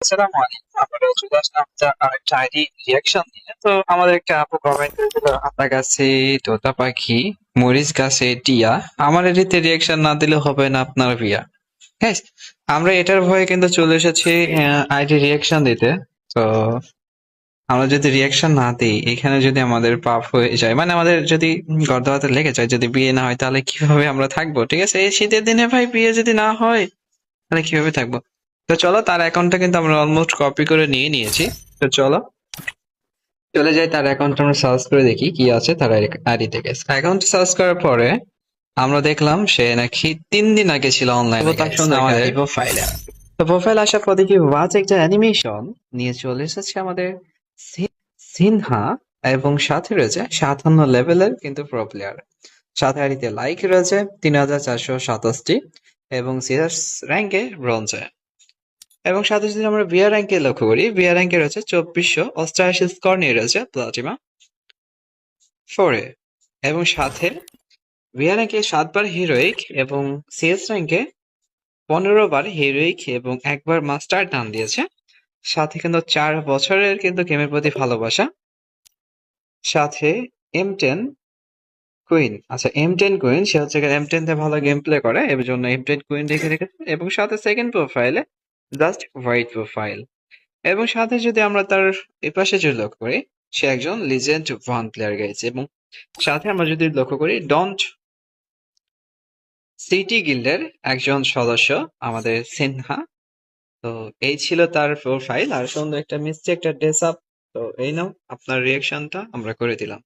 আসসালামু আলাইকুম। আমরা চলে আসলাম আরেকটা আইডি রিয়াকশন নিয়ে। তো আমাদের একটা আপু কমেন্ট করেছিল, আপনার কাছে তোতা পাখি, মরিচ গাছে টিয়া, আমার এটিতে রিয়াকশন না দিলে হবে না আপনার বিয়া। হ্যাঁ, আমরা এটার ভয়ে কিন্তু চলে এসেছি আইডি রিয়াকশন দিতে। তো আমরা যদি রিয়াকশন না দিই, এখানে যদি আমাদের পাপ হয়ে যায়, মানে আমাদের যদি গর্দবাতে লেগে যায়, যদি বিয়ে না হয়, তাহলে কিভাবে আমরা থাকবো? ঠিক আছে, এই শীতের দিনে ভাই বিয়ে যদি না হয় তাহলে কিভাবে থাকবো? তো চলো, তার অ্যাকাউন্টটা কিন্তু আমরা অলমোস্ট কপি করে নিয়ে নিয়েছি। তো চলো চলে যাই, তার অ্যাকাউন্ট আমরা সার্চ করে দেখি কি আছে তার আইডি থেকে। অ্যাকাউন্ট সার্চ করার পরে আমরা দেখলাম সে নাকি 3 দিন আগে ছিল অনলাইনে তার সুন্দর আমাদের একটি প্রোফাইলে। তো প্রোফাইল আসার পর দেখি ওয়াচ একটা অ্যানিমেশন নিয়ে চলে এসেছে আমাদের সিনহা, এবং সাথে রয়েছে 57 লেভেলের কিন্তু প্রো প্লেয়ার। সাথে আইডিতে লাইক রয়েছে 3427টি, এবং সিএস র্যাঙ্কে ব্রোঞ্জে। এবং সাথে যদি আমরা বিয়ার র্যাঙ্কে লক্ষ্য করি, বিয়ার র্যাঙ্কে রয়েছে 2488 স্কোর নিয়ে রয়েছে প্লাটিমা 4-এ। এবং সাথে বিয়ার র্যাঙ্কে 7 বার হিরোইক, এবং সিএস র্যাঙ্কে 15 বার হিরোইক এবং 1 বার মাস্টার ডান দিয়েছে। সাথে কিন্তু 4 বছরের কিন্তু গেমের প্রতি ভালোবাসা। সাথে M10 কুইন, আচ্ছা M10 কুইন, সে হচ্ছে M10 তে ভালো গেম প্লে করে, এর জন্য M10 কুইন রেখে রেখেছে। এবং সাথে সেকেন্ড প্রোফাইলে জাস্ট হোয়াইট প্রোফাইল। এবং সাথে যদি আমরা তার এপাশে যদি লক্ষ্য করি, সে একজন লিজেন্ড 1 প্লেয়ার গাইছে। এবং সাথে আমরা যদি লক্ষ্য করি, ডন্ট সিটি গিল্ডের একজন সদস্য আমাদের সিনহা। তো এই ছিল তার প্রোফাইল, আর সুন্দর একটা মিষ্টি একটা ড্রেস আপ। তো এই নাও আপনার রিয়াকশনটা আমরা করে দিলাম।